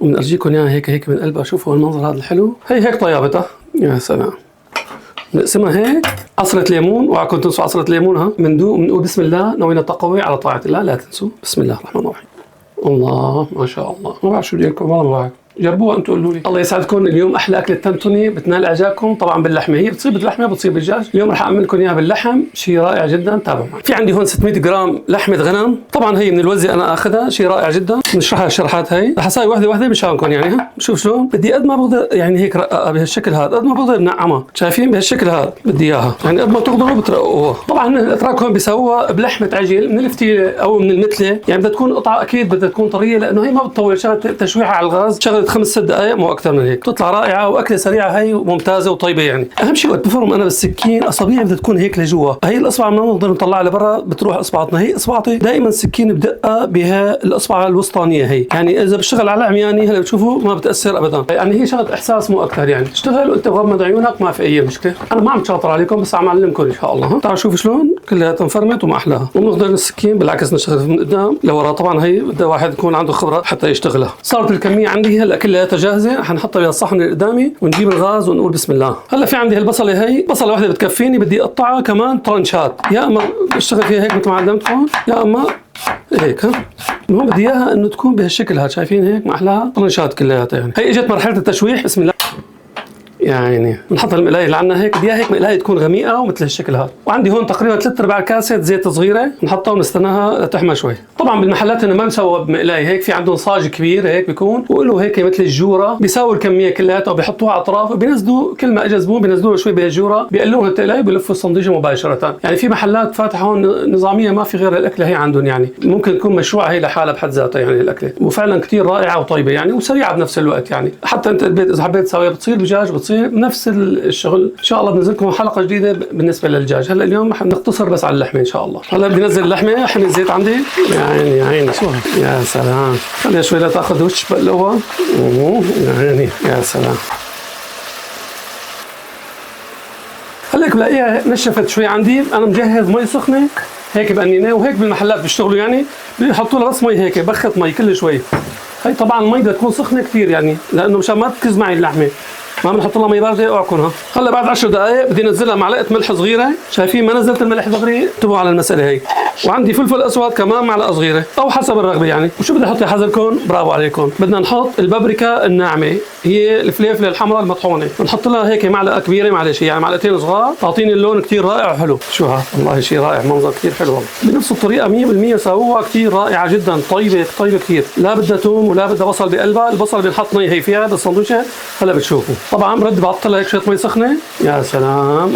ونرجيكم اياها هيك من قلبها. شوفوا المنظر هذا الحلو، هي هيك طيابتها، يا سلام. نقسمها هيك عصرة ليمون، وعكم تنسوا عصرة ليمونها. بندوق بنقول بسم الله نوينا التقوي على طاعة الله، لا تنسوا بسم الله الرحمن الرحيم. الله ما شاء الله، ما بعرف شو بدي لكم، والله ما بعرف، جربوها انتم قولوا لي. الله يسعدكم. اليوم احلى اكله تنتوني بتنال اعجابكم طبعا باللحمه، هي بتصير باللحمه بتصير بالدجاج. اليوم رح اعمل لكم اياها باللحم، شيء رائع جدا. تابعوا معي. في عندي هون 600 جرام لحمه غنم، طبعا هي من الوزه انا اخذها، شيء رائع جدا. بنشرحها الشرحات هي، رح اسوي وحده مشانكم يعني. ها شوف شلون بدي قد ما بقدر يعني هيك رققها بهالشكل هذا، قد ما بقدر بنعمها، شايفين بهالشكل هذا بدي اياها، يعني قد ما تقدروا بترققوها. طبعا الاتراك هون بيسووها بلحمه عجل من الفتيله او من المتله، يعني بدها تكون قطعه اكيد بدها تكون طريه، لانه هي ما بتطول، شغله تشويحها على الغاز شغله 5-6 دقائق مو اكثر من هيك، بتطلع رائعه واكله سريعه هي وممتازه وطيبه. يعني اهم شيء وقت بفرم انا بالسكين اصابعي بدها تكون هيك لجوا، هي الاصبع ما بنقدر نطلعها لبرا بتروح اصبعتنا. هي اصبعتي دائما السكين بدقها بها الاصبع الوسطانيه هي، يعني اذا بشتغل على عمياني هلا بتشوفوا ما بتاثر ابدا، يعني هي شغله احساس مو اكثر. يعني اشتغل وانت مغمض عيونك ما في اي مشكله. انا ما عم شاطر عليكم بس عم اعلمكم ان شاء الله. تعالوا شوفوا شلون كلها تنفرمت وما احلاها. وبناخذ السكين بالعكس نشتغل من قدام لورا، طبعا هي بدها واحد يكون عنده خبره حتى يشتغلها. صارت الكميه عندي هلا كلها جاهزه، حنحطها بالصحن اللي قدامي ونجيب الغاز ونقول بسم الله. هلا في عندي هالبصله، هي بصله واحده بتكفيني، بدي اقطعها كمان طرنشات، يا اما اشتغل فيها هيك مثل ما علمتكم، يا اما هيك. ها المهم بدي اياها انه تكون بهالشكل هذا، شايفين هيك ما احلاها طرنشات كلياتها. يعني هي اجت مرحله التشويح، بسم الله. يعني بنحط المقلايه اللي عندنا هيك، بدي هيك مقلايه تكون غميقه ومثل هالشكل هذا. وعندي هون تقريبا 3/4 كاسه زيت صغيره بنحطها ونستناها لتحمى شوي. طبعا بالمحلات هنا ما بيسووا بمقلايه هيك، في عندهم صاج كبير هيك بيكون، وله هيك مثل الجوره، بيساووا الكميه كلياتها وبيحطوها على اطراف وبينزلوا كل ما اجى زبون بينزلوها شوي بهالجوره، بيقلوها التقلايه وبيلفوا الصندوق مباشره. يعني في محلات فاتحه هون نظاميه ما في غير الاكله هي عندهم، يعني ممكن تكون مشروع هي لحالها بحد ذاتها يعني الاكله، وفعلا كثير رائعه وطيبه يعني وسريعه بنفس الوقت. يعني حتى انت البيت اذا حبيت تسويها بتصير دجاج، بتصير نفس الشغل. ان شاء الله بنزل لكم حلقه جديده بالنسبه للدجاج. هلا اليوم حنقتصر بس على اللحمه ان شاء الله. هلا بدي انزل اللحمه، حمي الزيت عندي، يا عيني يا عيني شو يا سلام، خليها شوي لتاخذ وش بقلوها، يا عيني يا سلام. هلا بلاقيها نشفت شوي عندي، انا مجهز مي سخنه هيك بقنينه، وهيك بالمحلات بيشتغلوا يعني بيحطوا لها بس مي هيك، بخت مي كل شوي. هي طبعا المي بدها تكون سخنه كثير يعني، لانه مشان ما تكز معي اللحمه، ما بنحط لها مي بارده اعكنها. هلا بعد 10 دقائق بدي انزلها معلقه ملح صغيره، شايفين ما نزلت الملح دغري، انتبهوا على المساله هي. وعندي فلفل اسود كمان معلقه صغيره او حسب الرغبه يعني. وشو بدي احط يا حذركم، برافو عليكم، بدنا نحط البابريكا الناعمه، هي الفليفله الحمراء المطحونه، بنحط لها هيك معلقه كبيره، معلش يعني معلقتين صغار، تعطيني اللون كثير رائع وحلو. شو ها والله شيء رائع، منظر كثير حلو والله. بنفس الطريقه 100% سووها كثير رائعه جدا، طيبه كثير، لا بدها ثوم ولا بدها بصل بقلبها. البصل بنحط مي هي فيها بالصندوقه، هلا بتشوفوا. طبعا برد بعطي لها هيك شويه مي سخنه، يا سلام.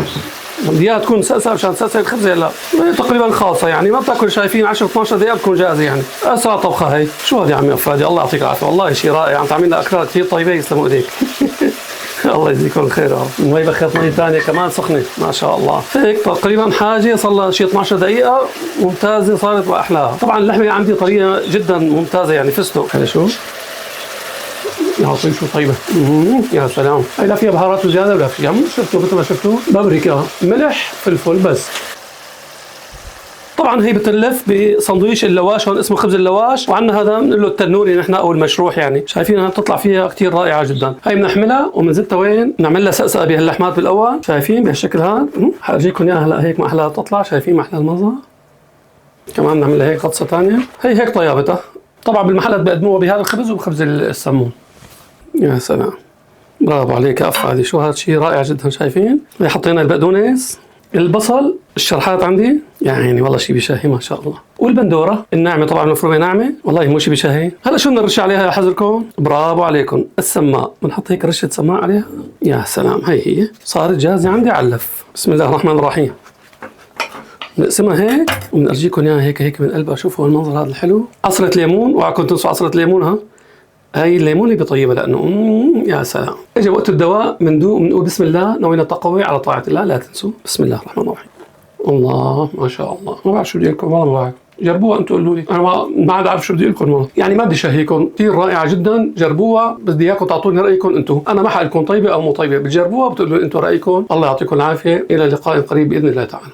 بدي اياها تكون مسقسه مشان تسقسي الخبزه. هلا تقريبا خالصه يعني، ما بتاكل، شايفين 10-12 دقيقه بتكون جاهزه يعني. اسرع طبخه هي. شو هذا يا عمي فادي، الله يعطيك العافيه، والله شيء رائع، عم تعمل لنا اكلات كثير طيبه، يسلموا ايديك. الله يجزيكم خير. المي بخيت مي ثانيه كمان سخنه ما شاء الله. هيك تقريبا حاجه صار لها شيء 12 دقيقه ممتازه صارت واحلاها. طبعا اللحمه عندي طريقه جدا ممتازه يعني، فستق. هلا شو يا طيب شو طيبه، يا سلام. هي لا فيها بهارات وزياده ولا فيها، شفتوا مثل ما شفتوا، بابريكا ملح فلفل بس. طبعا هي بتلف بصندويش اللواش، هون اسمه خبز اللواش، وعندنا هذا بنقول له التنوري نحن او المشروح يعني، شايفينها بتطلع فيها كثير رائعه جدا. هي بنحملها وبنزتها وين، بنعمل لها سقسقه بهاللحمات بالاول، شايفين بهالشكل هذا. حاجيكم اياها هلا هيك ما احلاها تطلع، شايفين ما احلى المنظر. كمان بنعمل لها هيك غطسه ثانيه، هي هيك طيابتها. طبعا بالمحلات بقدموها بهذا الخبز وبخبز السمون. يا سلام، برافو عليك يا فادي، شو هذا شيء رائع جدا. شايفين حطينا البقدونس، البصل، الشرحات عندي، يعني والله شيء بشهي ما شاء الله. والبندوره الناعمه طبعا مفرومه ناعمه، والله مو شيء بشهي. هلا شو بدنا نرش عليها يا حذركم، برافو عليكم، السماء، بنحط هيك رشه سماء عليها. يا سلام، هي صارت جاهزه عندي على اللف. بسم الله الرحمن الرحيم. بنقسمها هيك وبنرجيكم اياها هيك من قلبها. شوفوا المنظر هذا الحلو، عصره ليمون، وعكم تنسوا عصره ليمونها، هاي الليمون اللي بطيبها، لانه يا سلام. اجى وقت الدواء بندوق بنقول بسم الله نوينا التقوي على طاعه الله، لا تنسوا بسم الله الرحمن الرحيم. الله ما شاء الله، ما بعرف شو بدي لكم، والله ما بعرف، جربوها انتم قولوا لي، انا ما عاد اعرف شو بدي لكم والله. يعني ما بدي شهيكم، كثير رائعه جدا، جربوها، بدي اياكم تعطوني رايكم انتم، انا ما حقول لكم طيبه او مو طيبه، بتجربوها بتقولوا لي انتم رايكم. الله يعطيكم العافيه، الى لقاء قريب باذن الله تعالى.